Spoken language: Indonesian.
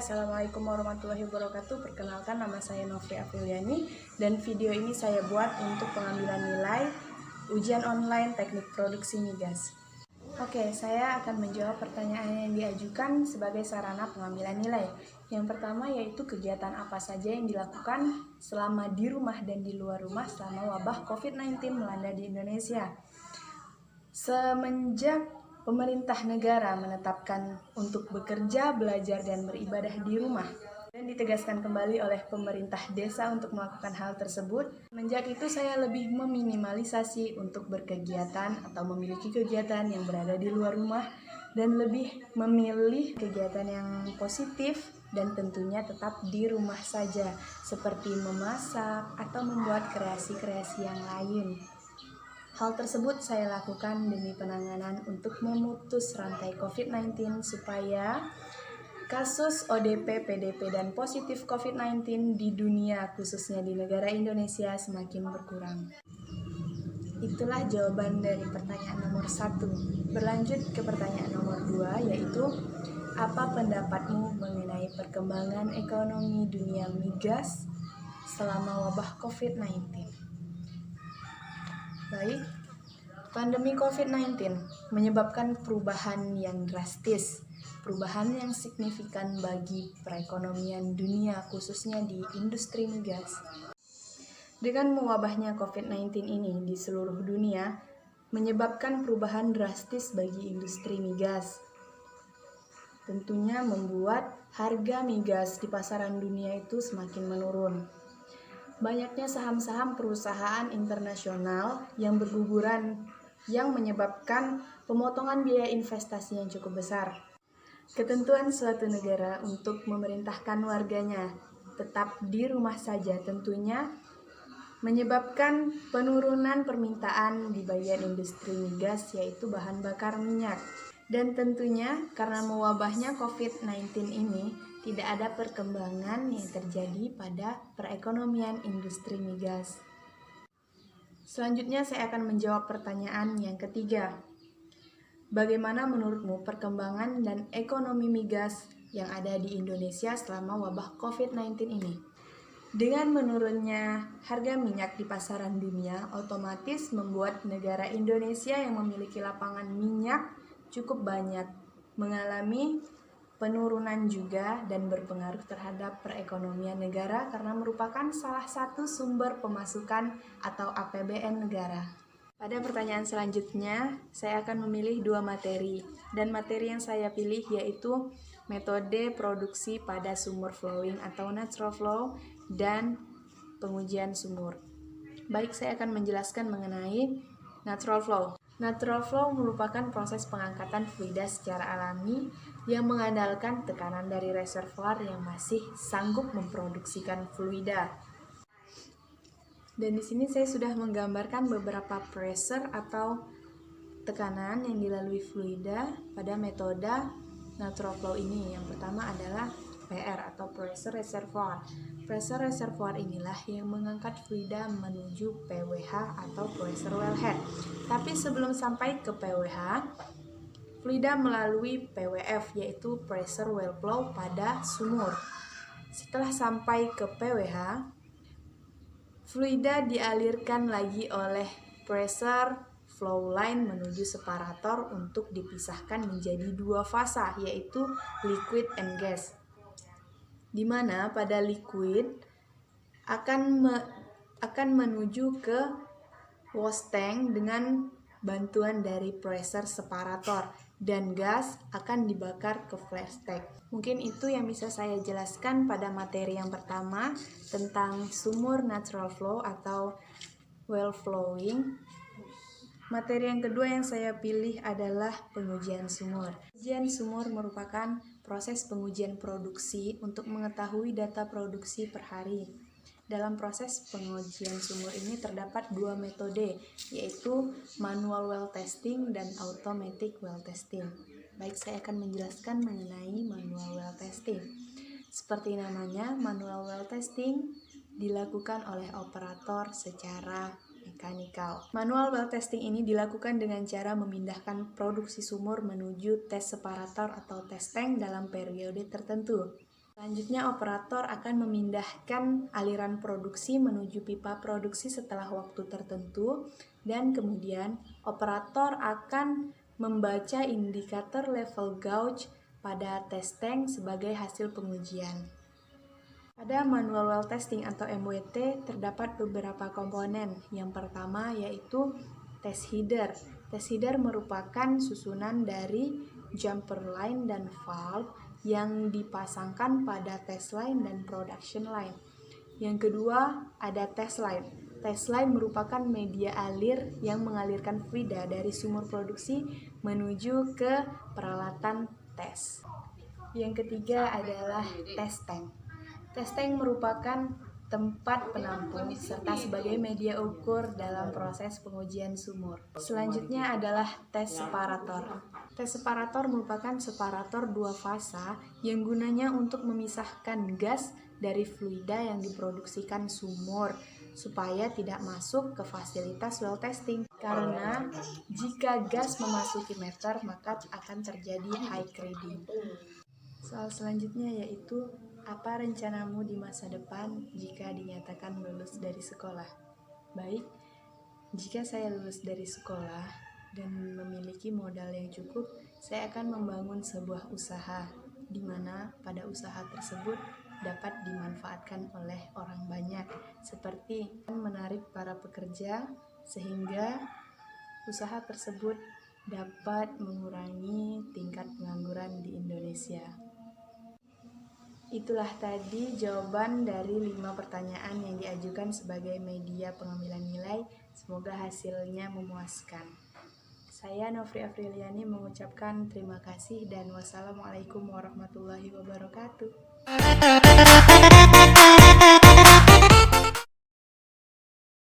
Assalamualaikum warahmatullahi wabarakatuh. Perkenalkan, nama saya Novri Afiliani dan video ini saya buat untuk pengambilan nilai ujian online teknik produksi migas. Oke, saya akan menjawab pertanyaan yang diajukan sebagai sarana pengambilan nilai. Yang pertama yaitu kegiatan apa saja yang dilakukan selama di rumah dan di luar rumah selama wabah COVID-19 melanda di Indonesia. Semenjak pemerintah negara menetapkan untuk bekerja, belajar, dan beribadah di rumah dan ditegaskan kembali oleh pemerintah desa untuk melakukan hal tersebut. Semenjak itu saya lebih meminimalisasi untuk berkegiatan atau memiliki kegiatan yang berada di luar rumah dan lebih memilih kegiatan yang positif dan tentunya tetap di rumah saja, seperti memasak atau membuat kreasi-kreasi yang lain. Hal tersebut saya lakukan demi penanganan untuk memutus rantai COVID-19 supaya kasus ODP, PDP, dan positif COVID-19 di dunia, khususnya di negara Indonesia, semakin berkurang. Itulah jawaban dari pertanyaan nomor 1. Berlanjut ke pertanyaan nomor 2, yaitu apa pendapatmu mengenai perkembangan ekonomi dunia migas selama wabah COVID-19? Baik, pandemi COVID-19 menyebabkan perubahan yang drastis, perubahan yang signifikan bagi perekonomian dunia, khususnya di industri migas. Dengan mewabahnya COVID-19 ini di seluruh dunia, menyebabkan perubahan drastis bagi industri migas. Tentunya membuat harga migas di pasaran dunia itu semakin menurun. Banyaknya saham-saham perusahaan internasional yang berguguran yang menyebabkan pemotongan biaya investasi yang cukup besar. Ketentuan suatu negara untuk memerintahkan warganya tetap di rumah saja tentunya menyebabkan penurunan permintaan di bagian industri migas, yaitu bahan bakar minyak. Dan tentunya karena mewabahnya COVID-19 ini, tidak ada perkembangan yang terjadi pada perekonomian industri migas. Selanjutnya saya akan menjawab pertanyaan yang ketiga. Bagaimana menurutmu perkembangan dan ekonomi migas yang ada di Indonesia selama wabah COVID-19 ini? Dengan menurunnya harga minyak di pasaran dunia, otomatis membuat negara Indonesia yang memiliki lapangan minyak cukup banyak mengalami penurunan juga dan berpengaruh terhadap perekonomian negara karena merupakan salah satu sumber pemasukan atau APBN negara. Pada pertanyaan selanjutnya, saya akan memilih dua materi, dan materi yang saya pilih yaitu metode produksi pada sumur flowing atau natural flow dan pengujian sumur. Baik, saya akan menjelaskan mengenai natural flow. Natural flow merupakan proses pengangkatan fluida secara alami yang mengandalkan tekanan dari reservoir yang masih sanggup memproduksikan fluida. Dan di sini saya sudah menggambarkan beberapa pressure atau tekanan yang dilalui fluida pada metode natural flow ini. Yang pertama adalah PR atau pressure reservoir. Pressure reservoir inilah yang mengangkat fluida menuju PWH atau pressure wellhead. Tapi sebelum sampai ke PWH, fluida melalui PWF yaitu pressure well flow pada sumur. Setelah sampai ke PWH, fluida dialirkan lagi oleh pressure flow line menuju separator untuk dipisahkan menjadi dua fasa, yaitu liquid and gas. Di mana pada liquid akan menuju ke wash tank dengan bantuan dari pressure separator, dan gas akan dibakar ke flash tank. Mungkin itu yang bisa saya jelaskan pada materi yang pertama tentang sumur natural flow atau well flowing. Materi yang kedua yang saya pilih adalah pengujian sumur. Pengujian sumur merupakan proses pengujian produksi untuk mengetahui data produksi per hari. Dalam proses pengujian sumur ini terdapat dua metode, yaitu manual well testing dan automatic well testing. Baik, saya akan menjelaskan mengenai manual well testing. Seperti namanya, manual well testing dilakukan oleh operator secara mekanikal. Manual well testing ini dilakukan dengan cara memindahkan produksi sumur menuju tes separator atau tes tank dalam periode tertentu. Selanjutnya, operator akan memindahkan aliran produksi menuju pipa produksi setelah waktu tertentu, dan kemudian operator akan membaca indikator level gauge pada test tank sebagai hasil pengujian. Pada manual well testing atau MWT terdapat beberapa komponen. Yang pertama yaitu test header. Test header merupakan susunan dari jumper line dan valve yang dipasangkan pada test line dan production line. Yang kedua ada test line. Test line merupakan media alir yang mengalirkan fluida dari sumur produksi menuju ke peralatan tes. Yang ketiga adalah test tank. Test tank merupakan tempat penampung serta sebagai media ukur dalam proses pengujian sumur. Selanjutnya adalah tes separator. Tes separator merupakan separator dua fasa yang gunanya untuk memisahkan gas dari fluida yang diproduksikan sumur supaya tidak masuk ke fasilitas well testing. Karena jika gas memasuki meter maka akan terjadi high reading. Soal selanjutnya yaitu apa rencanamu di masa depan jika dinyatakan lulus dari sekolah? Baik, jika saya lulus dari sekolah dan memiliki modal yang cukup, saya akan membangun sebuah usaha di mana pada usaha tersebut dapat dimanfaatkan oleh orang banyak, seperti menarik para pekerja sehingga usaha tersebut dapat mengurangi tingkat pengangguran di Indonesia. Itulah tadi jawaban dari 5 pertanyaan yang diajukan sebagai media pengambilan nilai. Semoga hasilnya memuaskan. Saya Nofri Afriliani mengucapkan terima kasih dan wassalamualaikum warahmatullahi wabarakatuh.